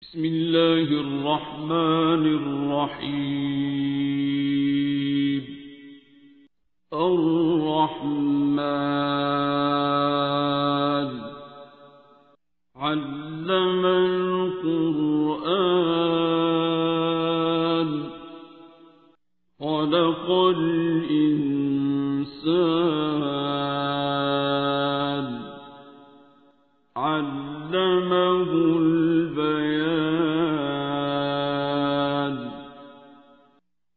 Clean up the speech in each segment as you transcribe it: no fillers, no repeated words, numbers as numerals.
بسم الله الرحمن الرحيم. الرحمن علم القرآن خلق الإنسان علمه البيان.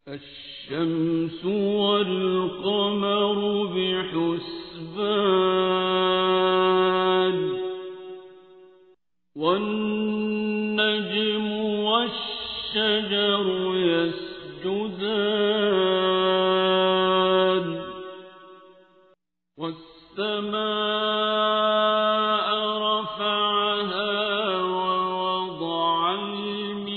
الشمس والقمر بحسبان والنجم والشجر يسجدان والسماء رفعها ووضع الميزان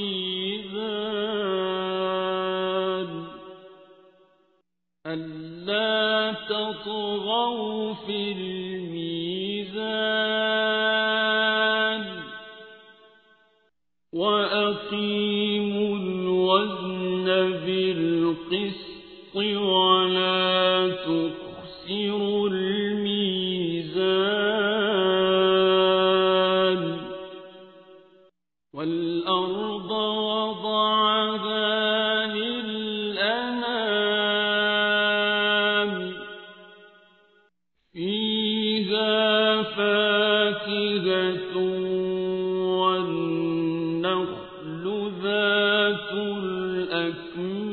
ألا تطغوا في الميزان وأقيموا الوزن بالقسط ولا تخسروا الميزان. والأرض وضعها للأنام فيها فاكهة والنخل ذات الأكمام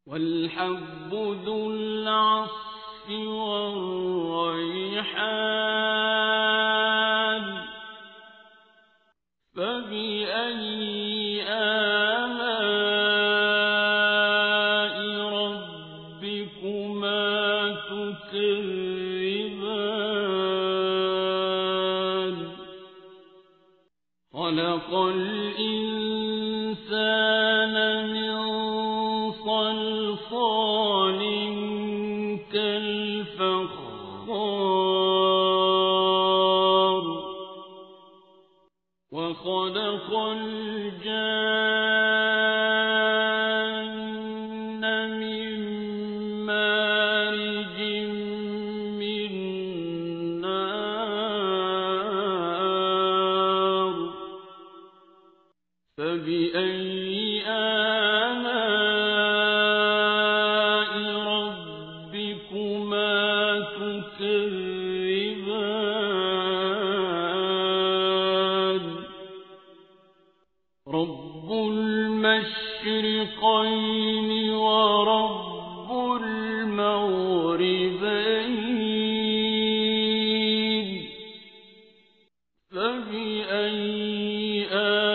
والحب ذو العصف والريحان. فبأي آلاء ربكما تكذبان. خلق الإنسان من صلصال كالفخار وخلق الجان من مارج من نار. فبأي آلاء ربكما تكذبان. رب المشرقين ورب المغربين. فبأي آلاء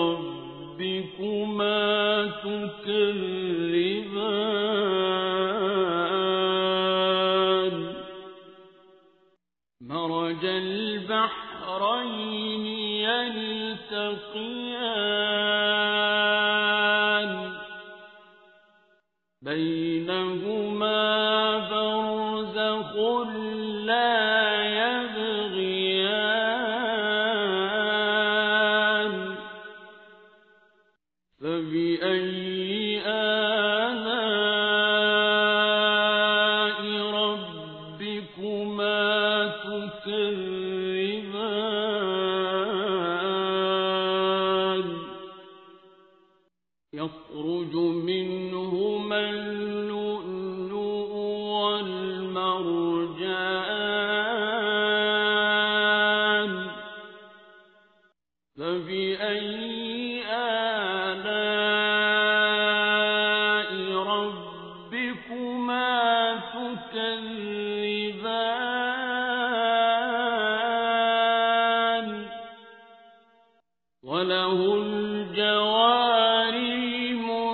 ربكما تكذبان. مرج البحرين يلتقيان بينهما برزخ لا يبغيان. فبأي آلاء ربكما تكذبان. يخرج منهما اللؤلؤ والمرجان. فبأي آلاء ربكما تكذبان. وله الجوار المنشآت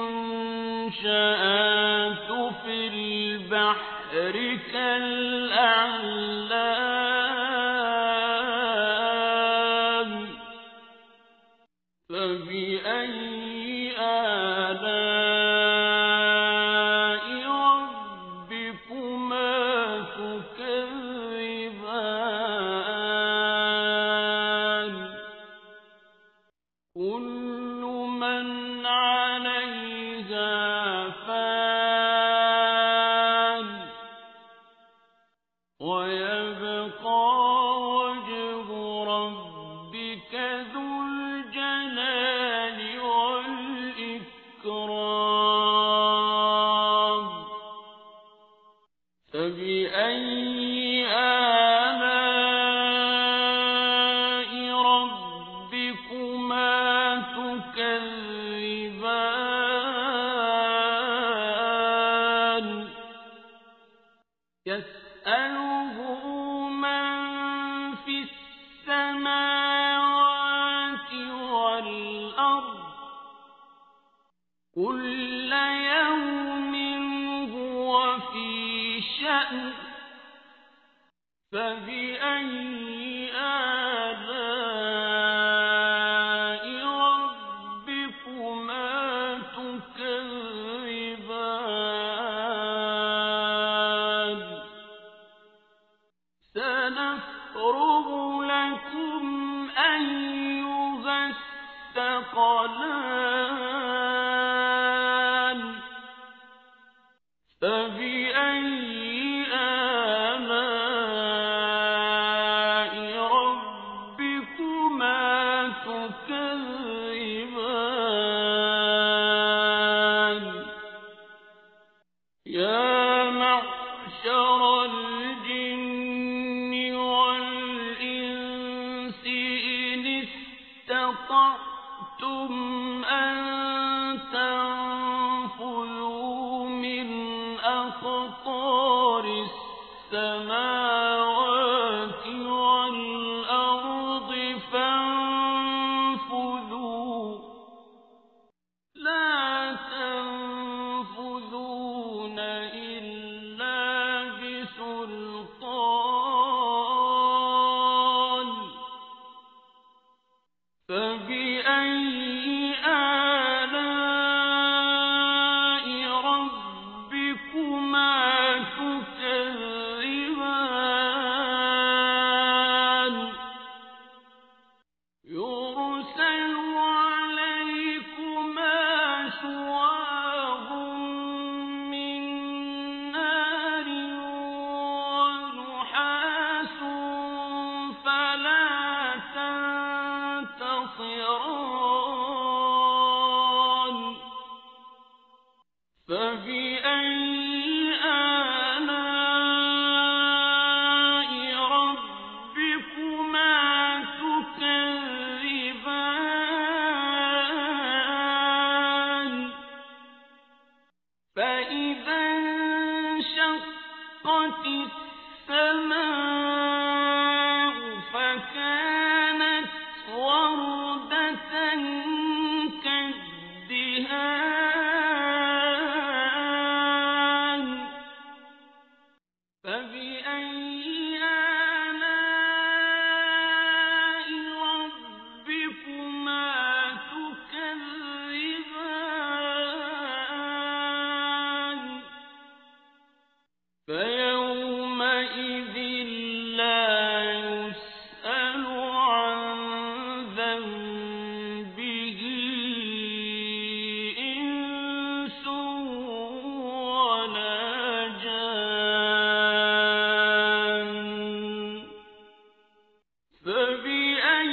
في البحر كالأعلام. فبأي آلاء ربكما تكذبان. ويبقى وجه ربك ذو الجلال والإكرام فبأي آلاء ربكما تكذبان يسأله من في السماوات والأرض كل يوم هو في شأن فبأي آلاء ربكما تكذبان سنفرغ لكم أيها الثقلان فبأي آلاء ربكما تكذبان يا معشر الجن والإنس إن استطعتم أن تنفذوا من أقطار السماوات والأرض فانفذوا لا تنفذون إلا بسلطان فبأي آلاء ربكما تكذبان يرسل عليكما شواظ من نار ونحاس فلا تنتصران فبأي آلاء ربكما تكذبان فإذا انشقت السماء فكانت وردة كالدهان فبأي آلاء ربكما تكذبان فيومئذ لا يسأل عن ذنبه إنس ولا جان فبأي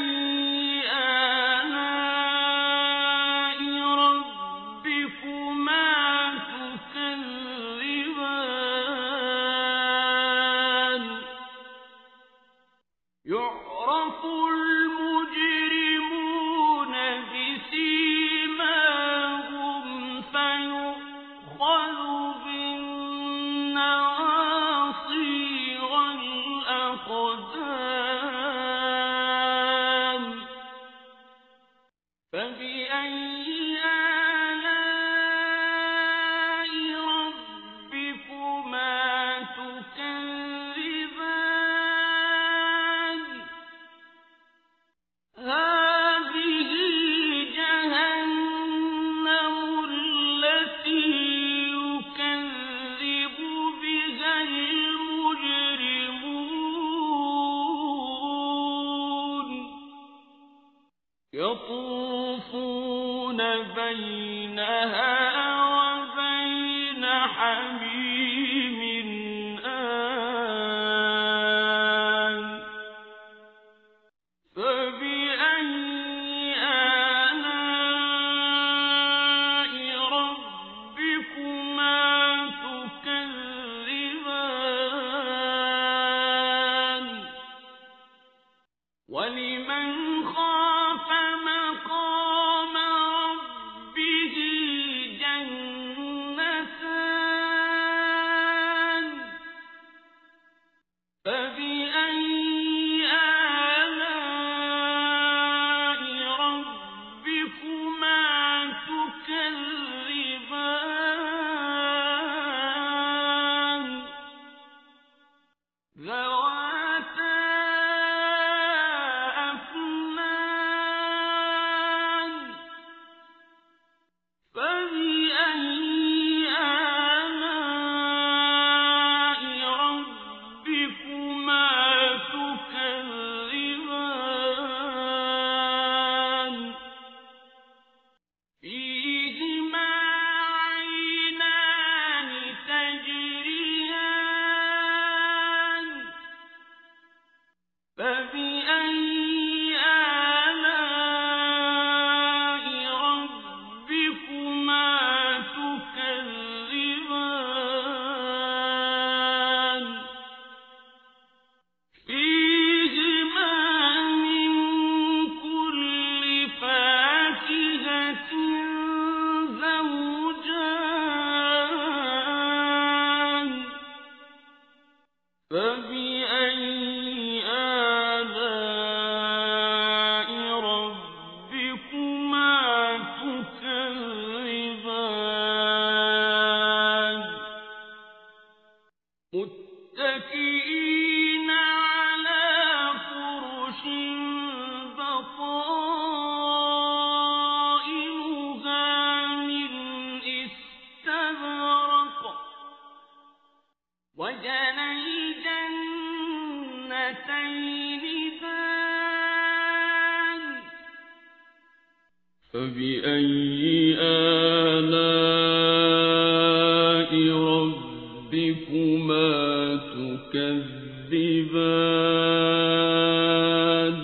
آلاء ربكما تكذبان يعرف المجرمون بسيماهم فيؤخذ بالنواصي والأقدام فبأي آلاء ربكما تكذبان هذه جهنم التي يكذب بها المجرمون يطوفون بينها وبين حميم آن فبأي آلاء ربكما تكذبان ذواتا أفنان فبأي آلاء ربكما تكذبان فيهما عينان تجريان فبأي آلاء ربكما تكذبان فيهما من كل فاكهة زوجان فبأي آلاء ربكما تكذبان متكئين على فرش بطائنها من استبرق وجنى الجنتين دان فبأي آلاء ربكما تكذبان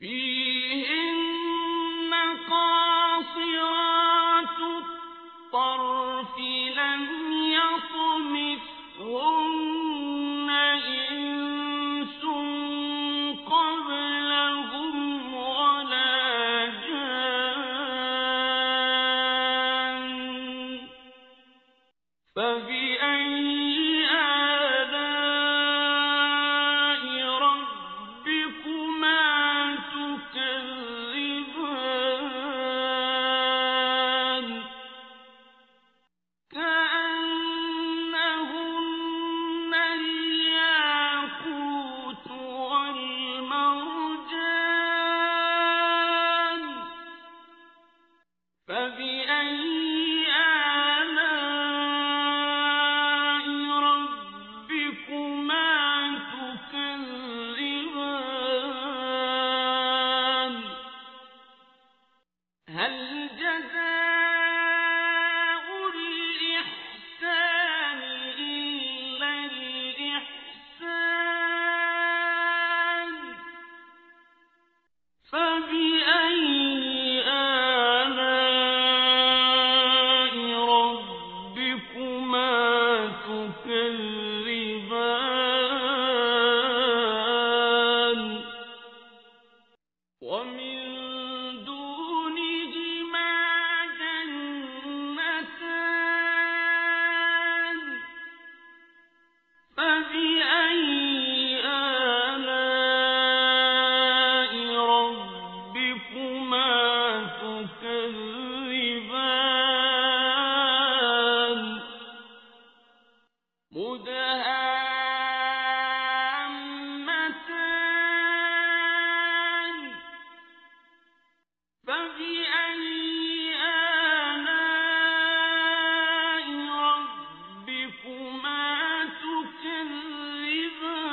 فيهن قاصرات الطرف لم يطمثهن إنس قبلهم ولا جان فبأي آلاء ربكما تكذبان كأنهن الياقوت والمرجان فبأي آلاء ربكما تكذبان هل جزاء الإحسان إلا الإحسان فبأي آلاء ربكما تكذبان ومن دونهما جنتان فبأي آلاء ربكما تكذبان مدهامتان فبأي آلاء ربكما تكذبان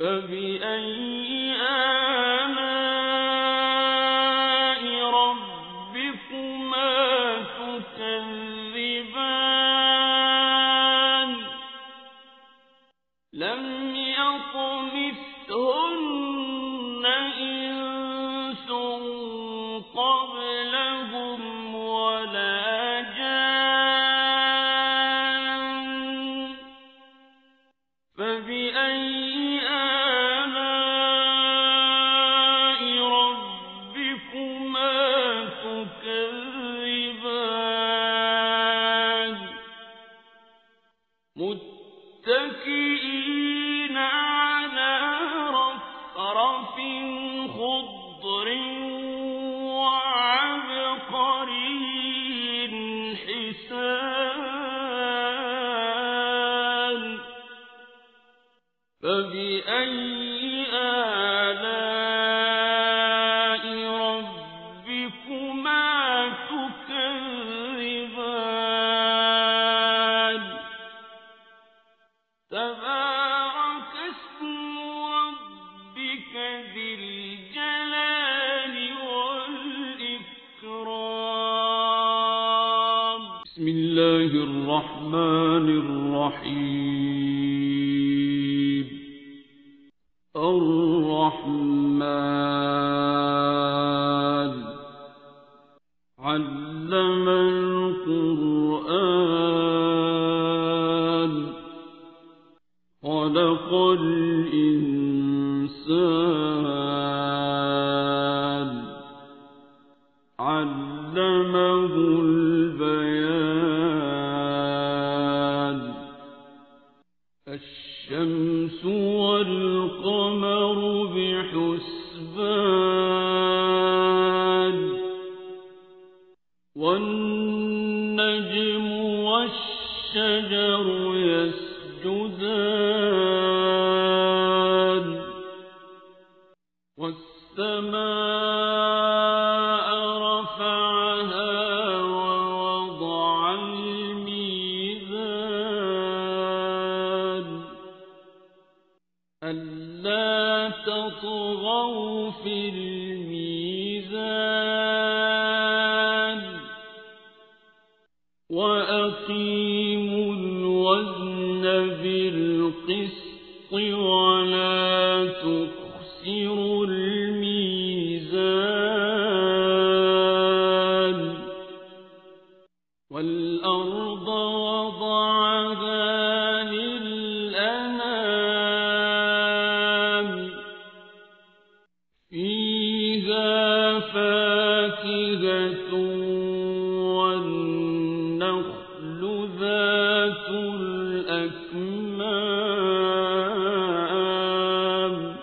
فبأي آلاء ربكما تكذبان لم يطمثهن إنس قبلهم ولا جان فبأي آلاء ربكما تكذبان متكئين على رفرف خضر وعبقري حسان فبأي آلاء ربكما تكذبان تبارك اسم ربك ذي الجلال والإكرام بسم الله الرحمن الرحيم الرحمن علم القرآن خلق الإنسان علمه البيان الشمس والقمر بحسبان والنجم والشجر يسجدان والسماء رفعها ووضع الميزان ألا تطغوا في الميزان وأقيموا الوزن بالقسط ولا تخسروا الميزان والأرض وضعها للأنام فيها فاكهة والنخل ذات الأكمام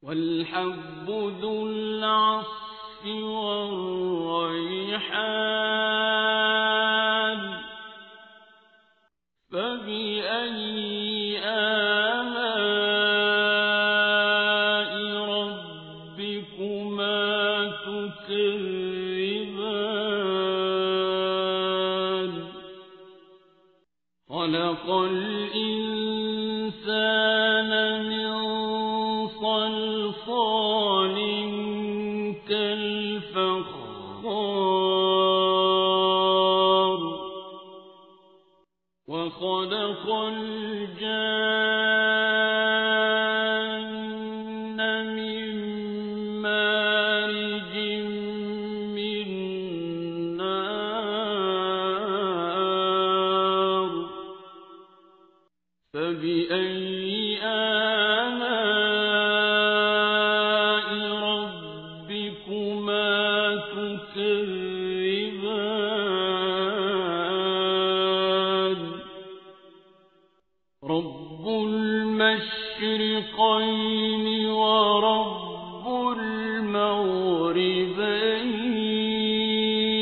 والحب ذو العصف والريحان فبأي آلاء ربكما تكذبان خلق الإنسان من صلصال كالفخار وخلق الجان من مارج من نار فبأي آلاء ربكما تكذبان رب المشرقين ورب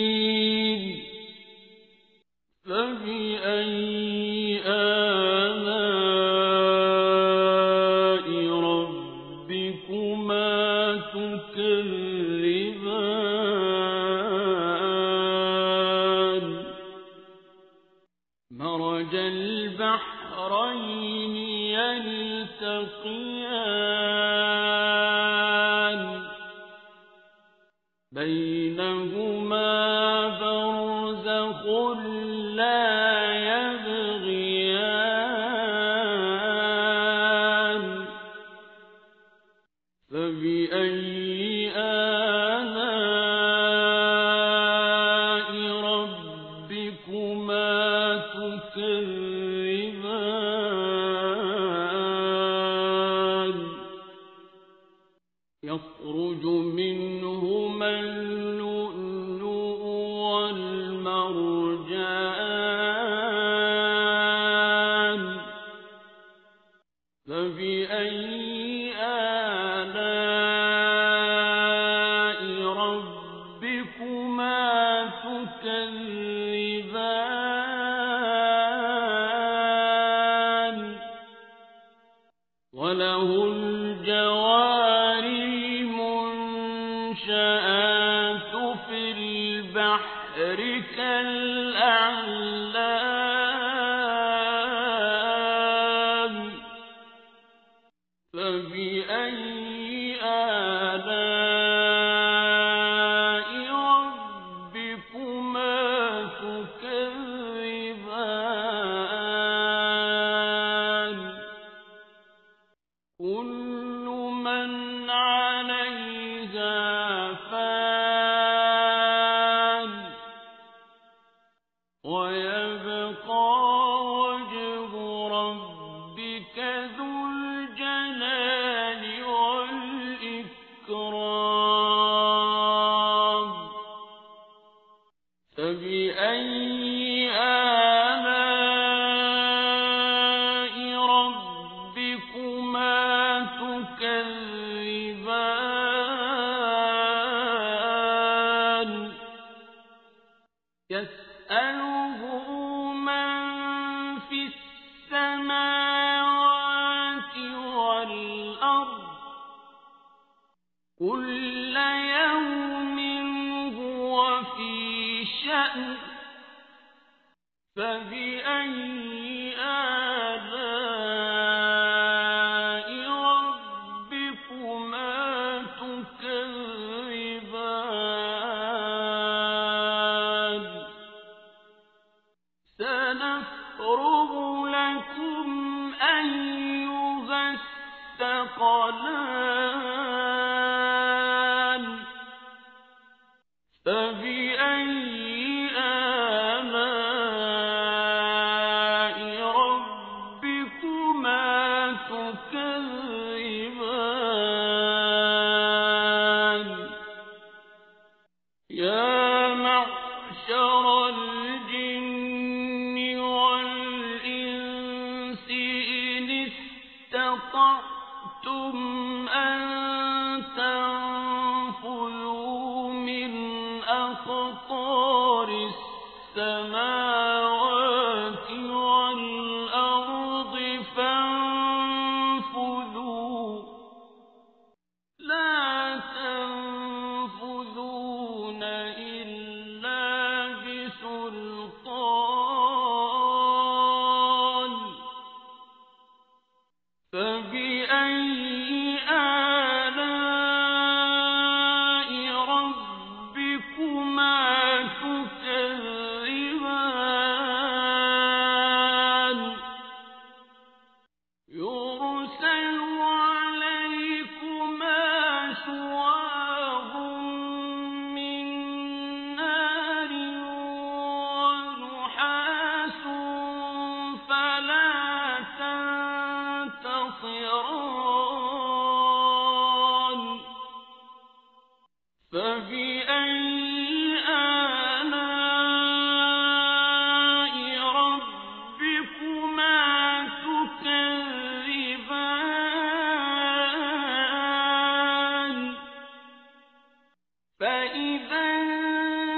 المغربين فبأي آلاء ربكما تكذبان مرج البحرين يلتقيان يلتقيان بينهما برزخ لا يبغيان فبأي آلاء ربكما تكذبان يخرج منهما اللؤلؤ والمرجان فبأي آلاء ربكما تكذبان وله الجوار المنشآت في البحر كالأعلام فبأي آلاء ربكما تكذبان كل من عليها فان ويبقى وجه ربك ذو الجلال والإكرام فبأي آلاء ربكما تكذبان يسأله من في السماوات والأرض كل يوم هو في شأن فبأي آلاء ربكما تكذبان سنفرغ لكم أيها الثقلان فبأي آلاء ربكما تكذبان يا معشر الجن والإنس إن استطعتم أن تنفذوا من أقطار السماوات والأرض فانفذوا لا تنفذون إلا بسلطان فبأي آلاء ربكما تكذبان يرسل عليكما شواظ من نار ونحاس فلا تنتصران فبأي آلاء ربكما تكذبان فإذا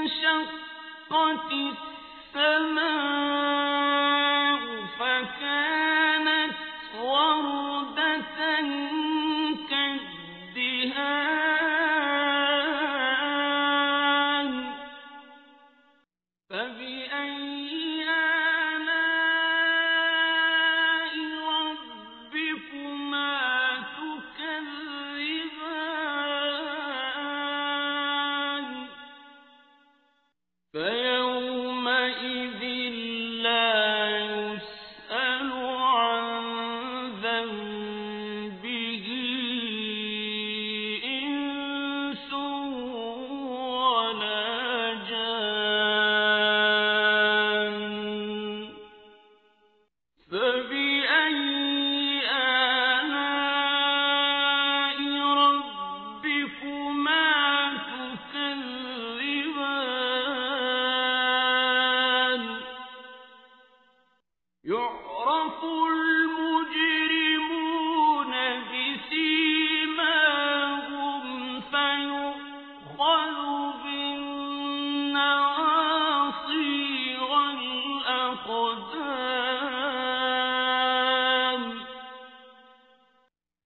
انشقت السماء فكانت وردة كالدهان فبأي آلاء ربكما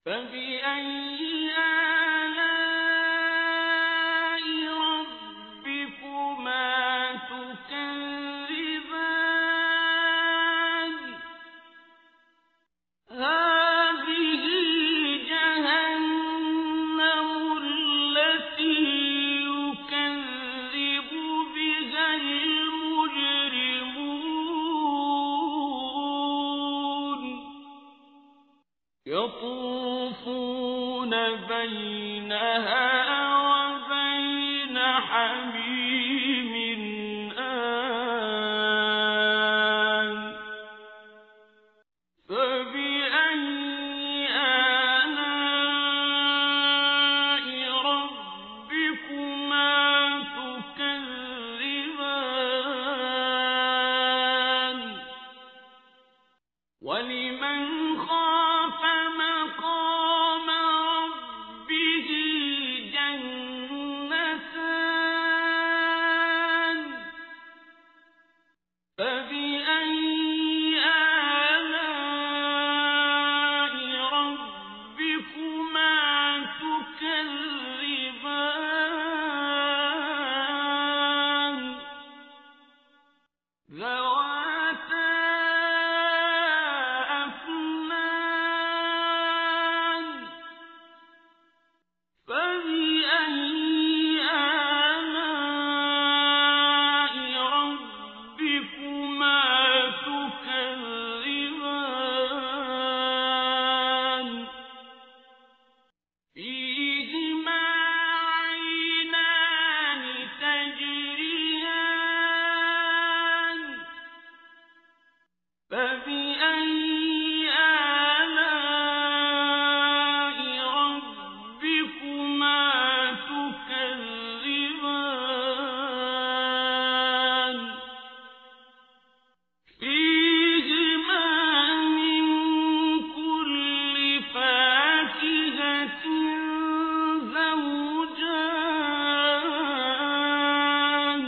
فبأي آلاء ربكما تكذبان هذه جهنم التي يكذب بها المجرمون يطوفون بينها وبين حميم آن فبأي آلاء ربكما تكذبان ولمن خاف مقام ربه جنتان فبأي آلاء ربكما تكذبان ذواتا أفنان فبأي آلاء ربكما تكذبان فيهما عينان تجريان فبأي آلاء ربكما تكذبان فيهما من كل فاكهة زوجان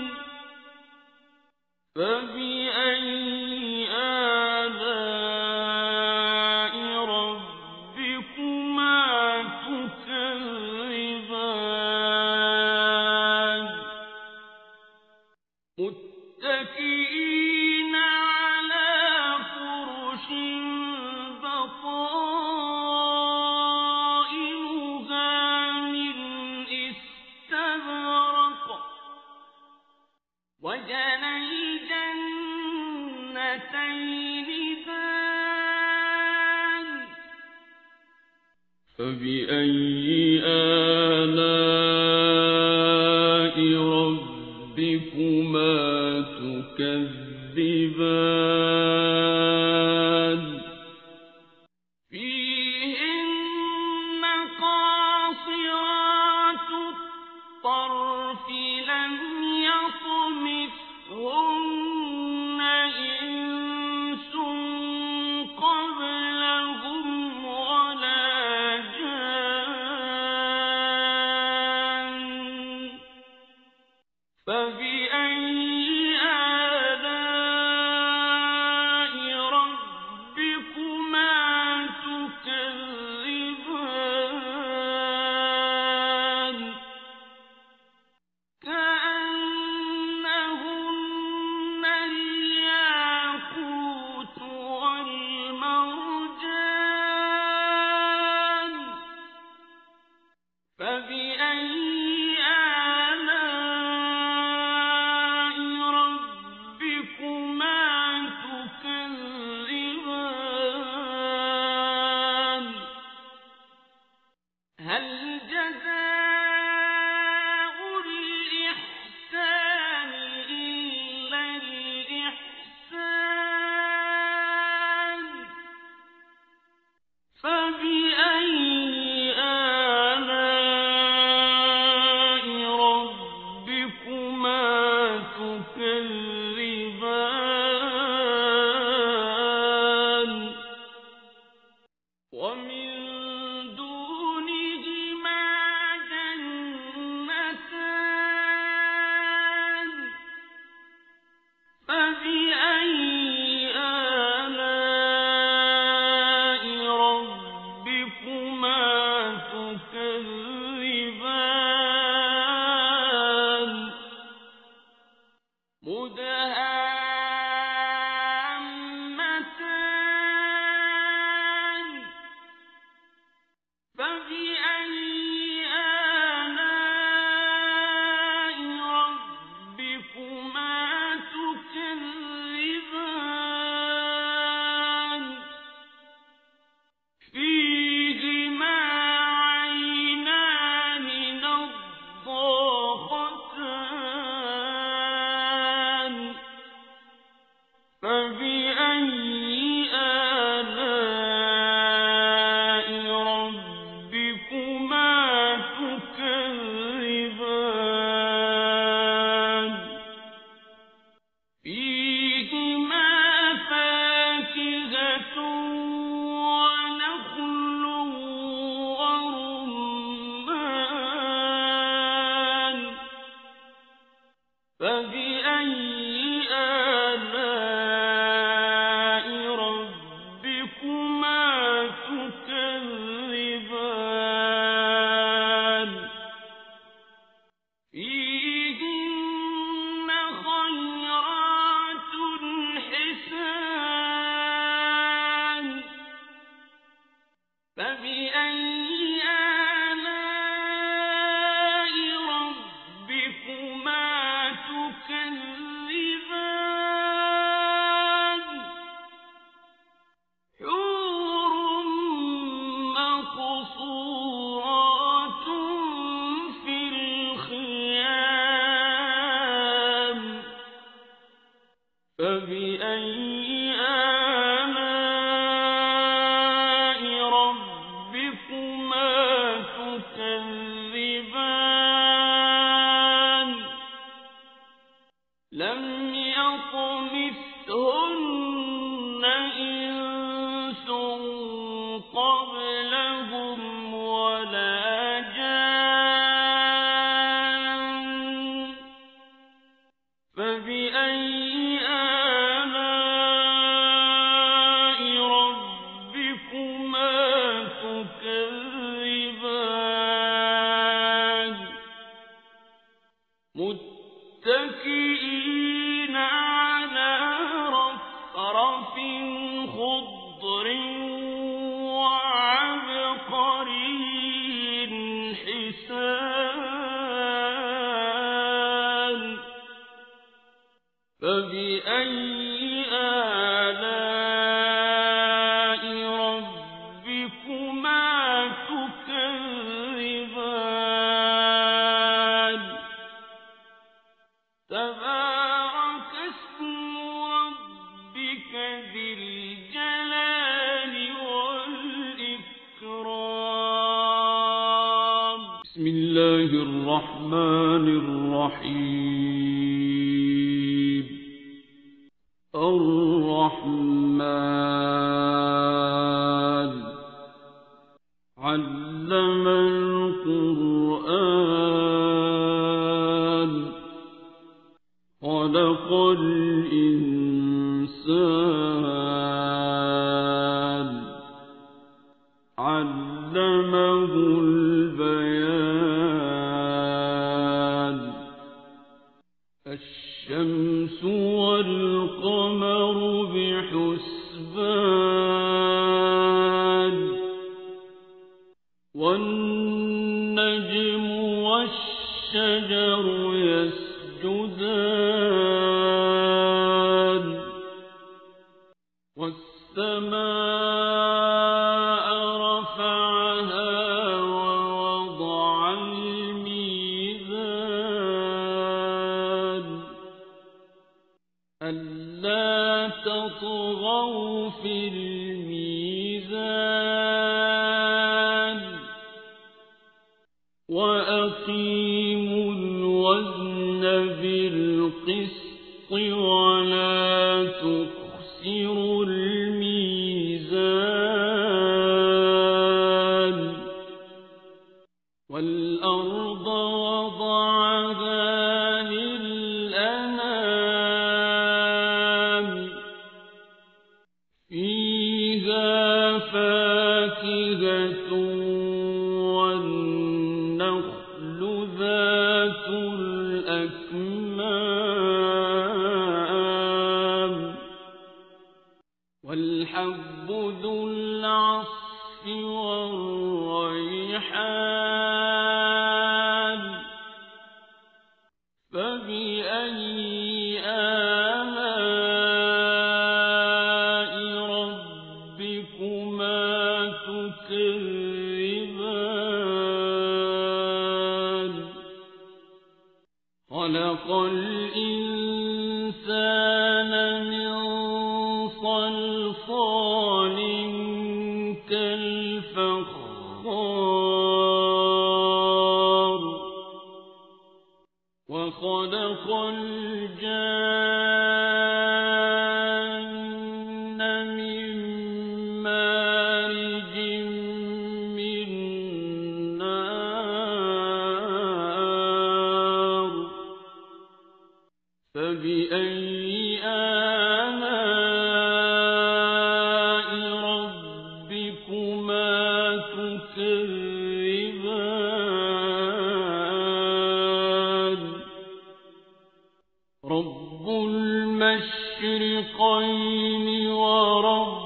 فبأي آلاء ربكما تكذبان متكئين على فرش بطائنها من استبرق وجنى الجنتين دان فبأي آلاء ربكما تكذبان فيهن قاصرات الطرف لم يطمثهن إنس قبلهم ولا جان فبأي آلاء ربكما تكذبان كأنهن الياقوت والمرجان فبأي آلاء ربكما تكذبان هل جزاء الإحسان إلا الإحسان فبأي آلاء ربكما تكذبان ومن دونهما جنتان فبأي آلاء ربكما فبأي آلاء ربكما تكذبان فيهما عينان نضاختان فبأي آلاء ربكما تكذبان فيهما فاكهة ونخل ورمان فبأي آلاء ربكما تكذبان فيهن خيرات حسان فبأي آلاء ربكما تكذبان حور مقصورات في الخيام فبأي آلاء ربكما تكذبان لم يطمثهن إنس قبلهم ولا جان فبأي آلاء ربكما تكذبان متكئين على رفرف خضر وعبقري حسان فبأي آلاء ربكما تكذبان تبارك اسم ربك ذي الجلال والإكرام بسم الله الرحمن الرحيم الرحمن علم القرآن خلق الإنسان علمه البيان الشمس والقمر بحسبان والنجم والشجر يسجدان والسماء رفعها ووضع الميزان ألا تطغوا في الميزان وأقيموا الوزن بالقسط ولا تخسروا الميزان والأرض وضعها للأنام فيها فاكهة والنخل ذات الأكمام والحب ذو العصف والريحان الريحان فبأي آلاء ربكما تكذبان خلق الإنسان من صلصال كالفخار وخلق الجان من مارج من نار فبأي آلاء ربكما تكذبان رب المشرقين ورب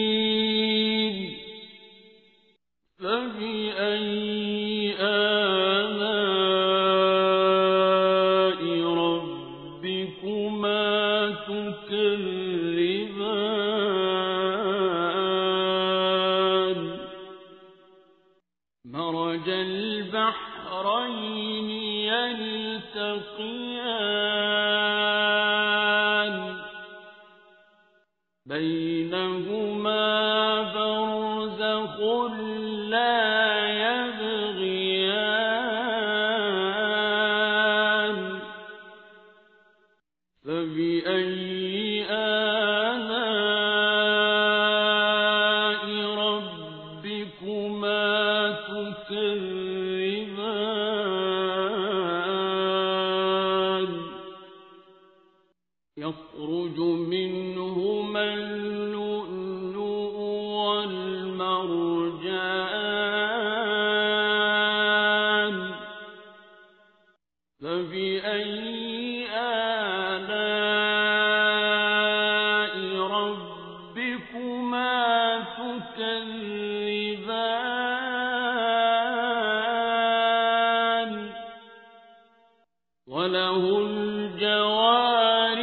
المغربين فبأي آلاء ربكما تكذبان مرج البحرين يلتقيان بينهما برزخ لا يبغيان فبأي آلاء ربكما تكذبان يخرج منهما اللؤلؤ والمرجان فبأي آلاء ربكما تكذبان وله الجوار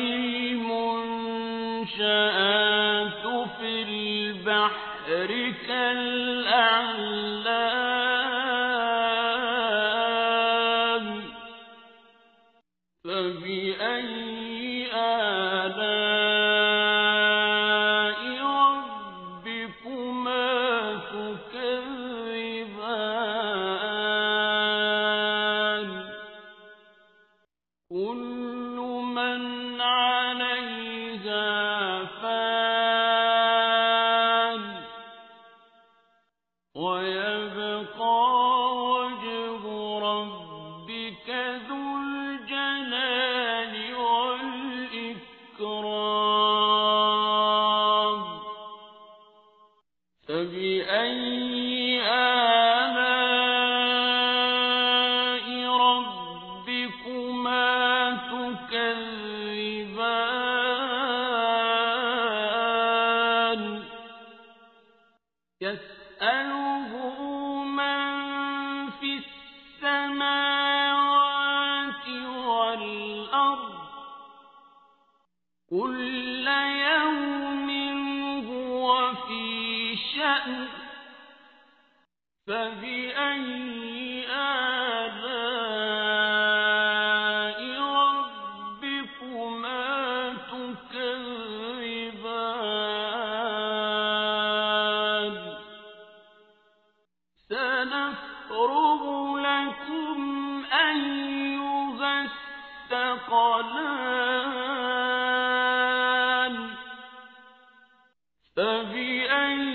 المنشآت في البحر كالأعلام فبأي آلاء ربكما تكذبان كل من عليها فان ويبقى وجه ربك ذو الجلال والإكرام فبأي آلاء ربكما تكذبان يسأله من في السماوات والأرض كل يوم هو في شأن فبأي آلاء ربكما تكذبان سنفرغ لكم أيها الثقلان فبأي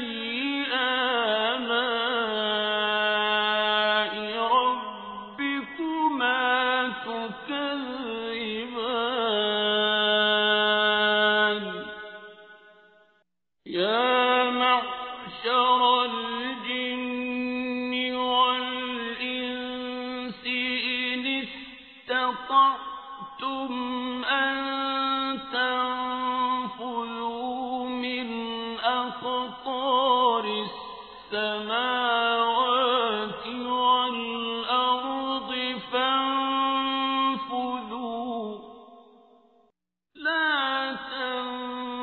آلاء ربكما تكذبان يا معشر الجن والإنس إن استطعتم أن تنفذوا من أقطار السماوات والأرض فانفذوا لا تنفذون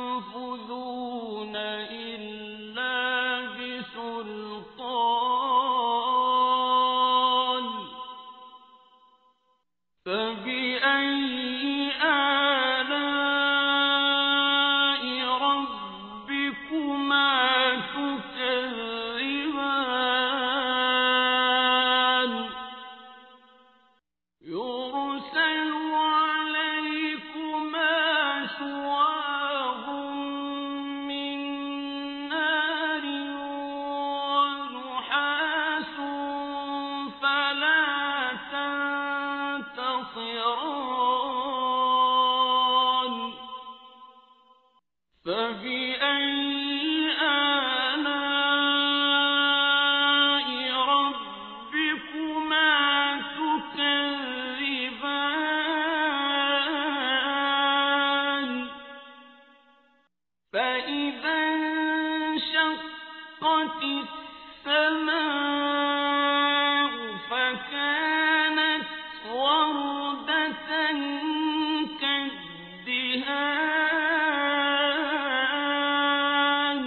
إلا بسلطان فبأي آلاء ربكما تكذبان يرسل عليكما شواظ من نار ونحاس فلا تنتصران فبأي آلاء ربكما تكذبان فإذا انشقت السماء فكانت وردة كالدهان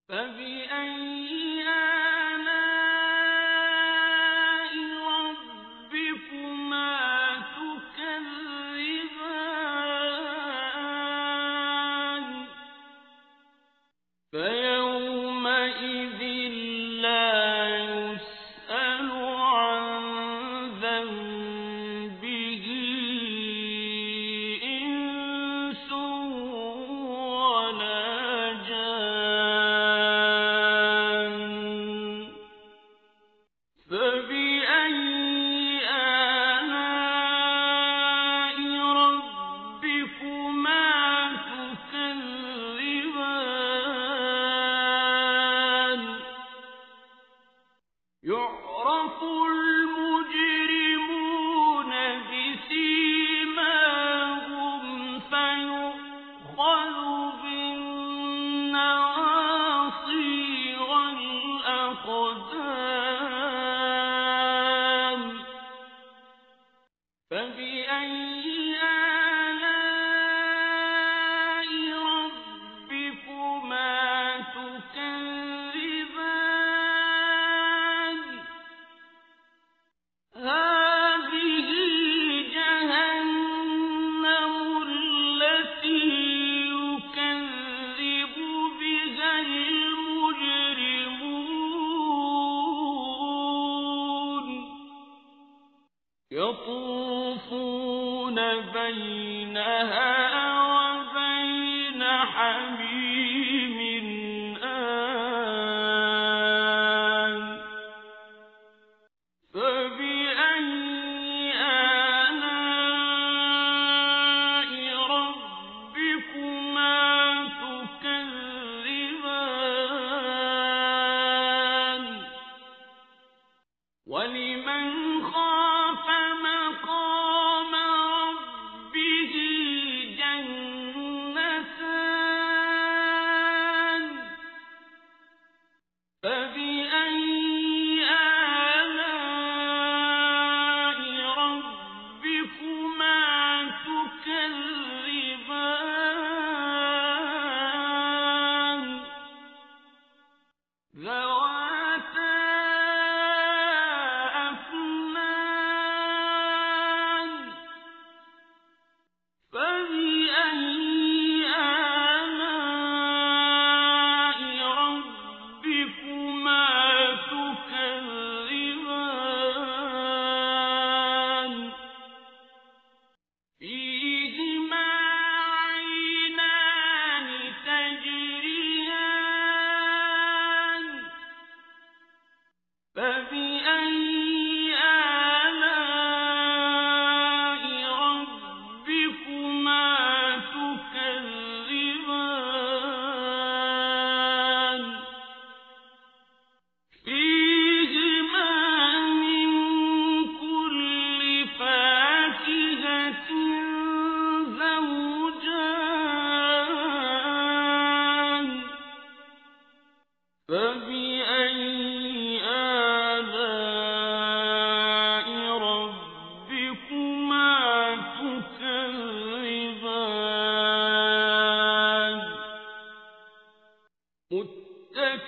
فبأي آلاء ربكما تكذبان فيومئذ لا يسأل عن ذنبه إنس ولا جان فبأي آلاء ربكما تكذبان يعرف المجرمون بسيماهم فيؤخذ بالنواصي والأقدام فبأي آلاء ربكما تكذبان هذه جهنم التي يكذب بها المجرمون يطوفون بينها وبين حميم آن فبأي آلاء ربكما تكذبان ولمن خاف مقام ربه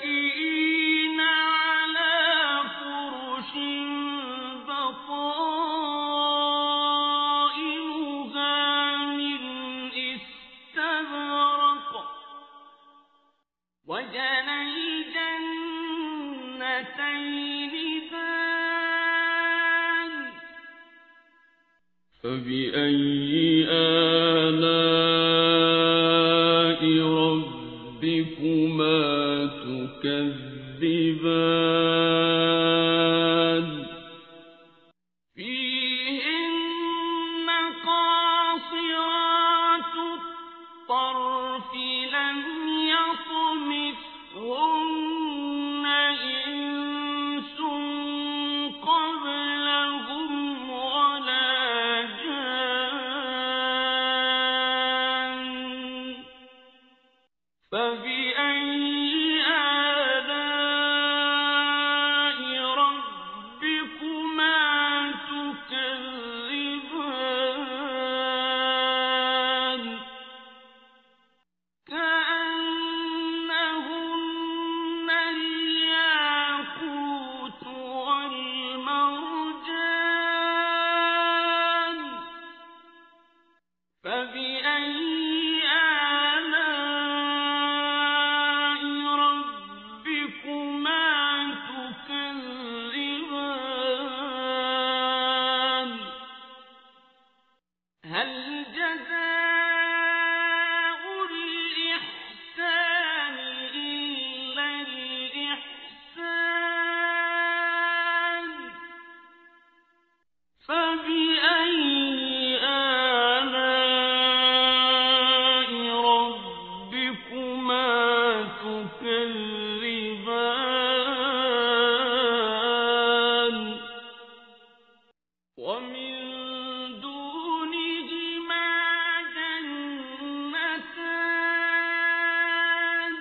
متكئين على فرش بطائنها من استبرق وجنى الجنتين دان فبأي آلاء ربكما تكذبان فيهن قاصرات الطرف لم يطمثهن إنس قبلهم ولا جان فبأي آلاء ربكما تكذبان كأنهن الياقوت والمرجان فبأي آلاء ربكما تكذبان هل جزاء الإحسان إلا الإحسان فبأي آلاء ربكما تكذبان ومن دونهما جنتان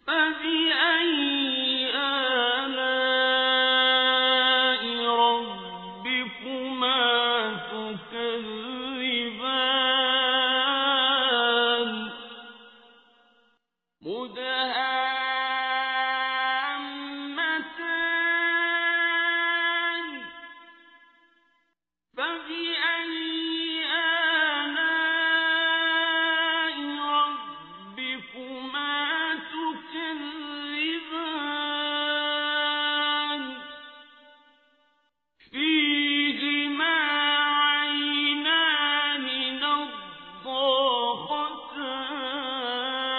فبأي آلاء ربكما تكذبان مدهامتان فبأي آلاء ربكما تكذبان فيهما عينان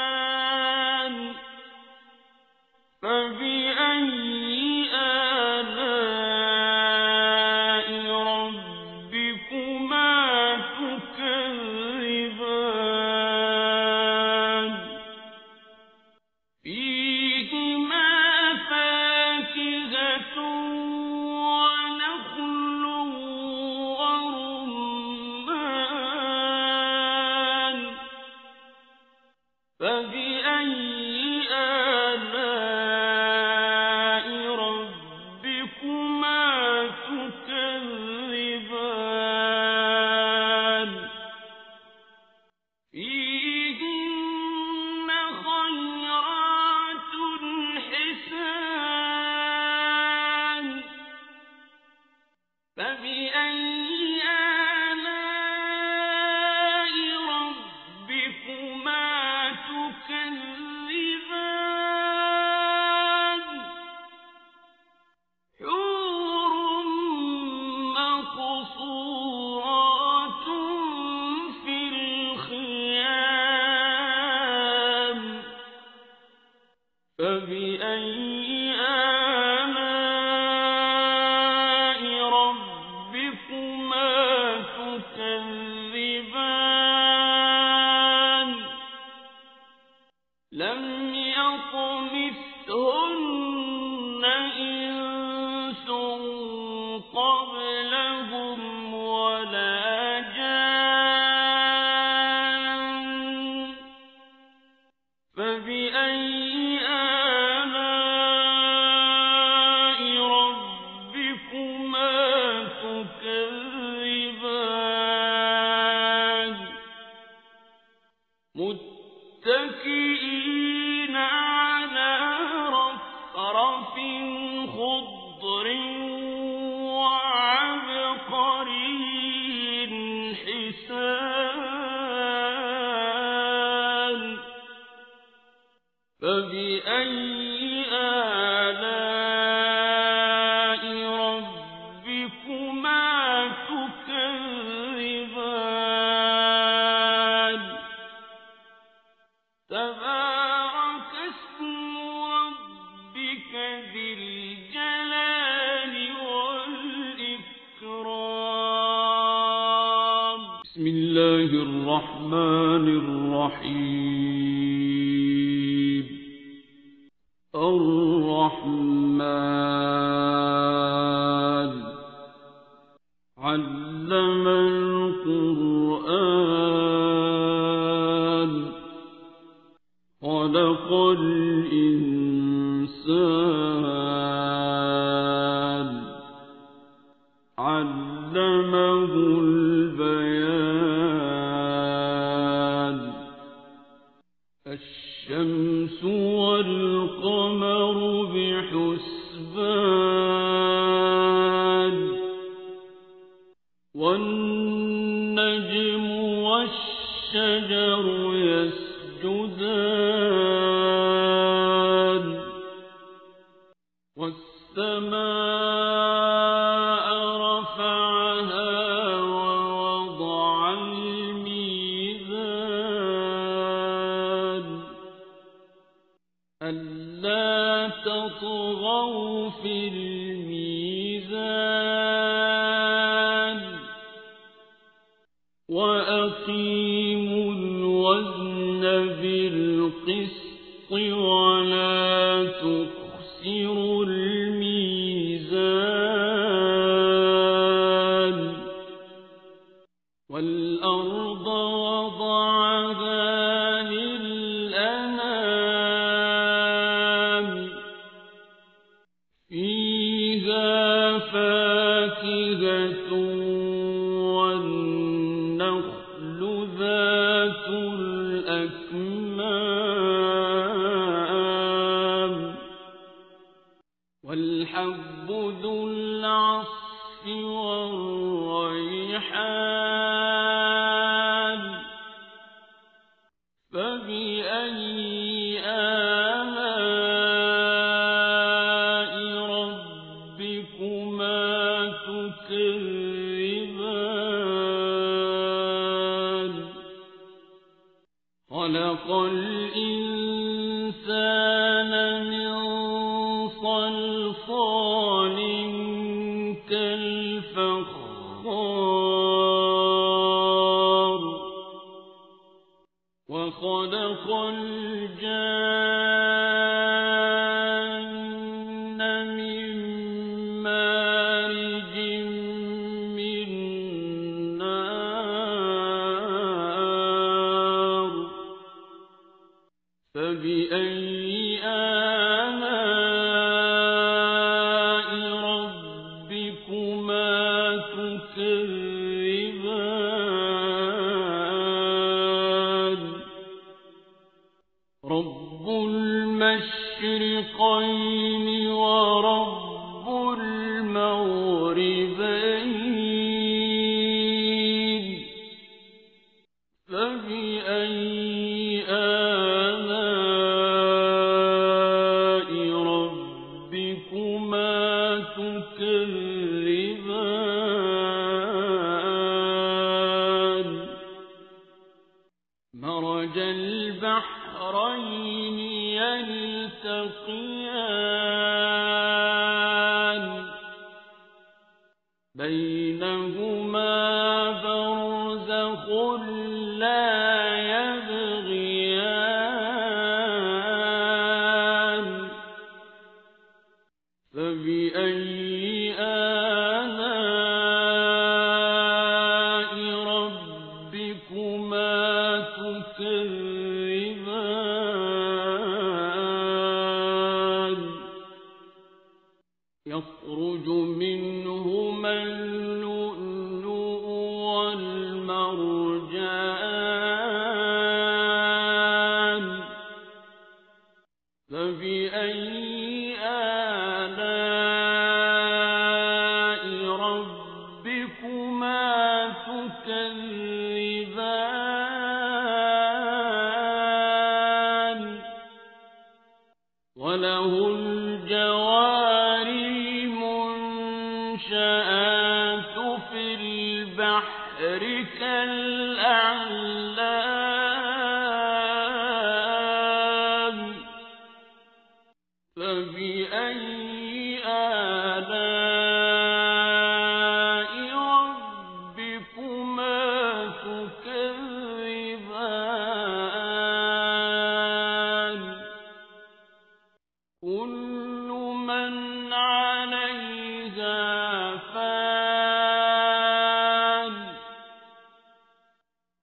نضاختان فبأي آلاء ربكما تكذبان فيهما فاكهة ونخل ورمان فبأي آلاء ربكما تكذبان فيهن خيرات حسان فبأي آلاء ربكما تكذبان حور مقصورات في الخيام فبأي آلاء ربكما تكذبان لم يطمثهن إنس قبلهم ولا جان فبأي آلاء ربكما تكذبان متكئين فبأي آلاء ربكما تكذبان تبارك اسم ربك ذي الجلال والإكرام بسم الله الرحمن الرحيم الرحمن علم القرآن خلق الإنسان علمه البيان الشمس والقمر بحسبان والنجم والشجر يسجدان والسماء رفعها ووضع الميزان ألا تطغوا في الميزان وأقيموا الوزن بالقسط ولا تخسروا الميزان والأرض وضعها للأنام فيها فاكهة والنخل ذات الأكمام والحب ذو العصف والريحان فبأي آلاء ربكما تكذبان خلق الإنسان من صلصال كالفخار وخلق الجان من مارج من نار فبأي آلاء ربكما تكذبان رب المشرقين ورب المغربين فبأي آلاء ربكما تكذبان مرج البحرين يلتقيان بينهما برزخ لا يبغيان فبأي آلاء ربكما تكذبان يخرج منهما اللؤلؤ والمرجان فبأي آلاء ربكما تكذبان؟ وله الجوار المنشآت في البحر كالأعلام فبأي آلاء ربكما تكذبان كل من عليها فان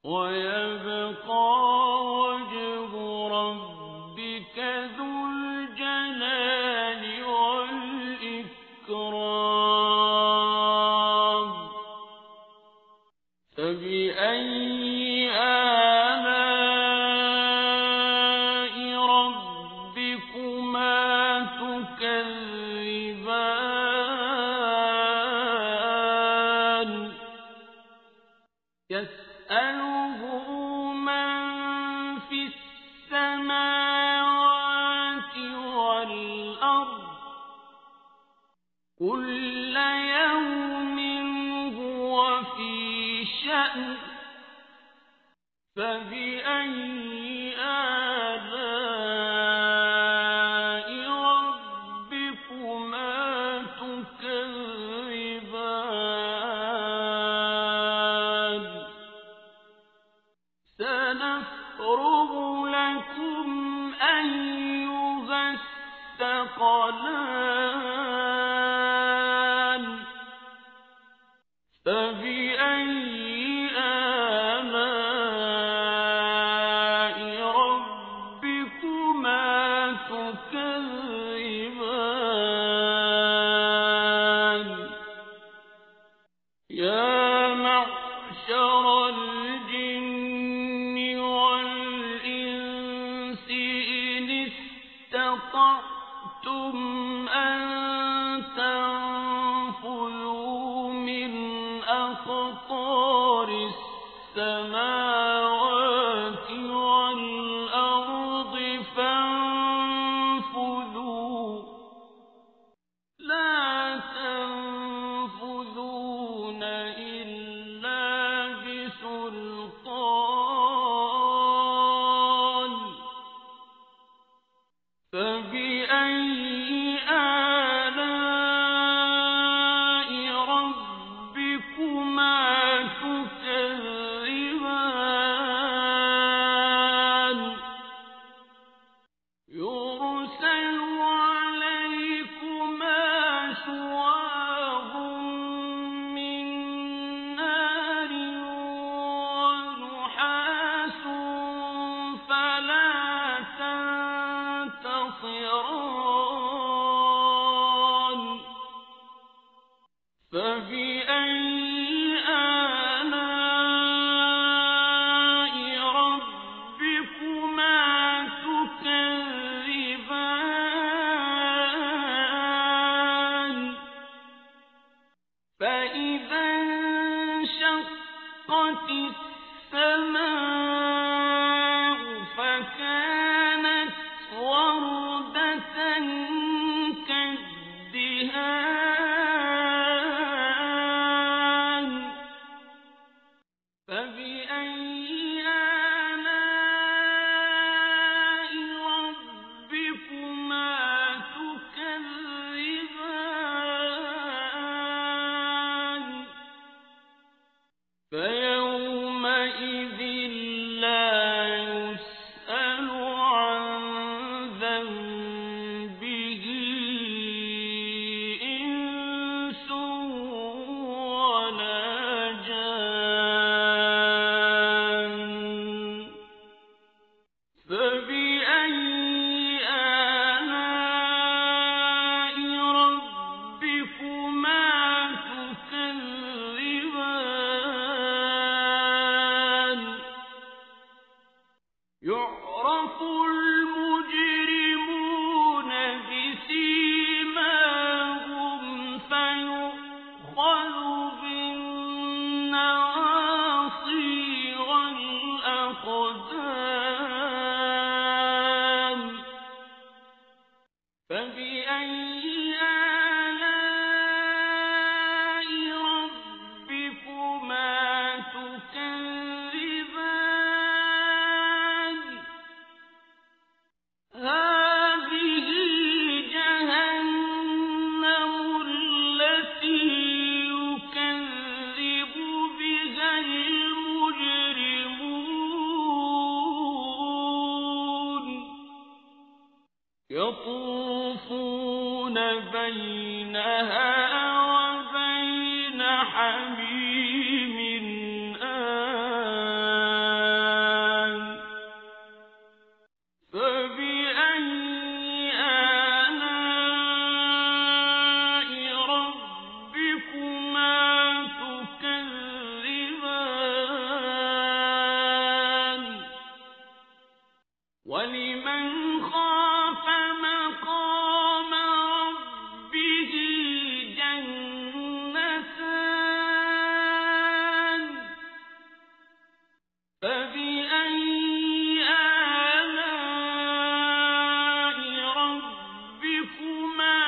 ويبقى وجه ربك ذو الجلال والإكرام فبأي آلاء ربكما تكذبان يسأله من في السماوات والأرض كل يوم هو في شأن فبأي آلاء ربكما تكذبان سنفرغ لكم أيها الثقلان فبأي آلاء ربكما تكذبان يا معشر الجن والإنس إن استطعتم أن تنفذوا من أقطار السماوات والأرض فانفذوا لا تنفذون إلا بسلطان فبأي آلاء ربكما تكذبان يرسل عليكما شواظ من نار ونحاس فلا تنتصران يطوفون بينها وبين حميم آن فبأي آلاء ربكما تكذبان ولمن خاف مقام ربه جنتان فبأي آلاء ربكما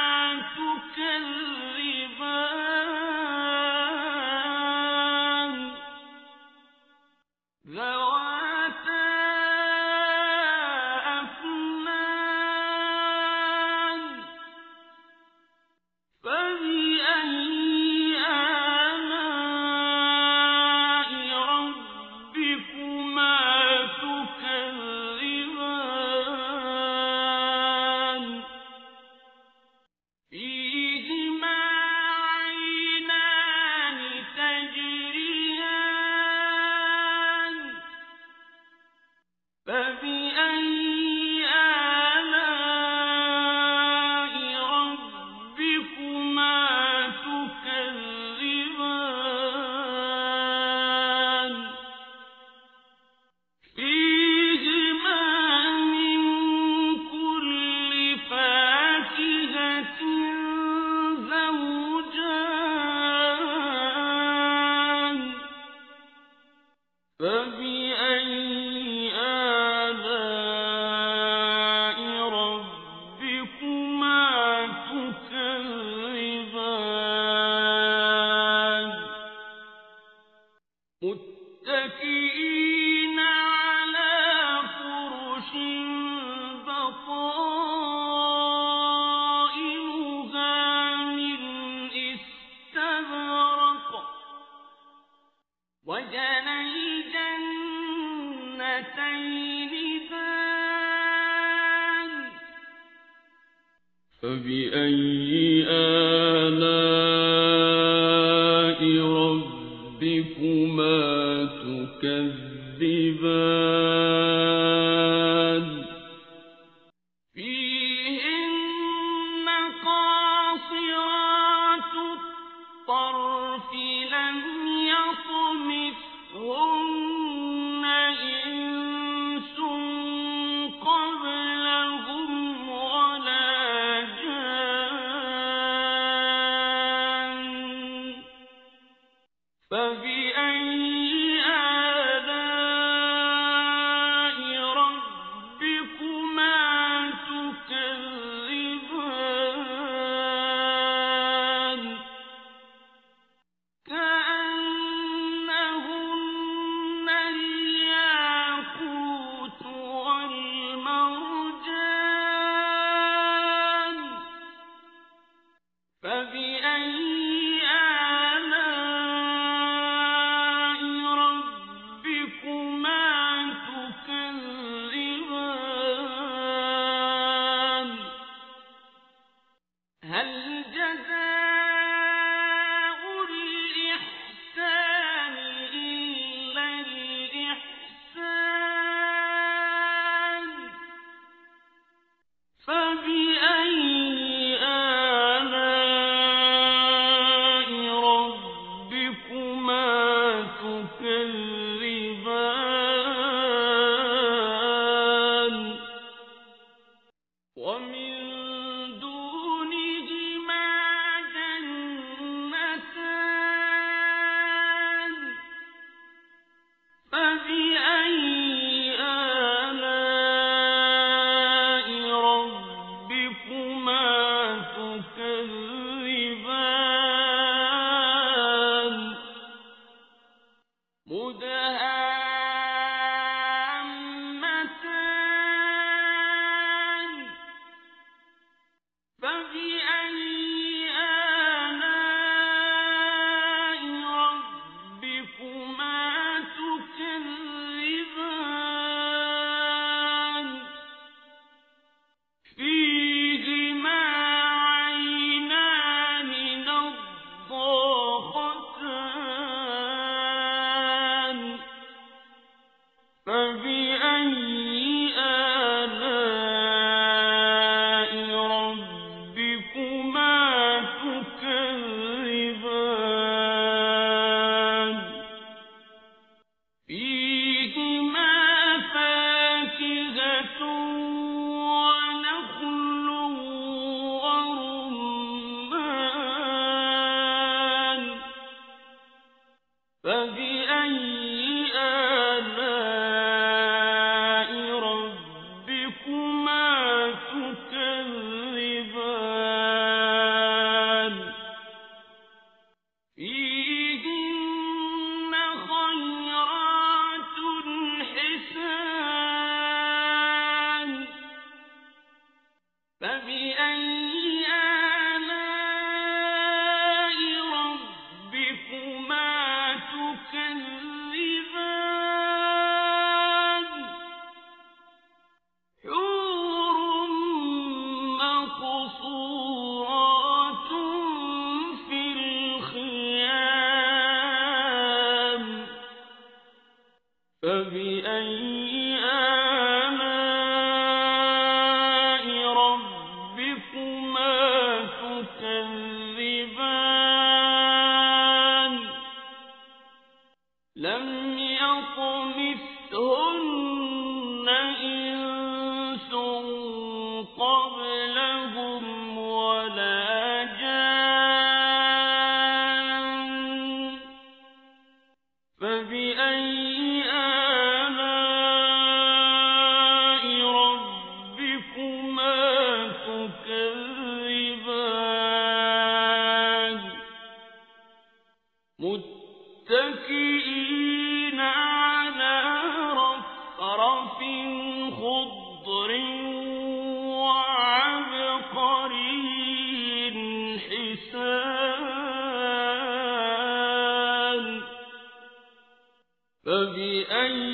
تكذبان ذواتا أفنان فبأي آلاء ربكما تكذبان فيهما عينان تجريان فبأي آلاء ربكما تكذبان فيهما من كل فاكهة زوجان فبأي آلاء ربكما تكذبان متكئين على فرش بطائنها من استبرق وجنى الجنتين دان فبأي آلاء ربكما تكذبان فيهن قاصرات الطرف لم يطمثهن إنس قبلهم ولا جان فبأي آلاء ربكما تكذبان كأنهن الياقوت والمرجان فبأي آلاء ربكما تكذبان هل جزاء الإحسان إلا الإحسان فبأي آلاء ربكما تكذبان ومن دونهما جنتان فبأي آلاء ربكما تكذبان مدهامتان تكذبان فيهن خيرات حسان فبأي آلاء ربكما تكذبان حور مقصورات في الخيام فبأي آلاء ربكما تكذبان لم يطمثهن إنس قبلهم ولا جان فبأي آلاء ربكما تكذبان متكئين على رفرف خضر وعبقري حسان فبأي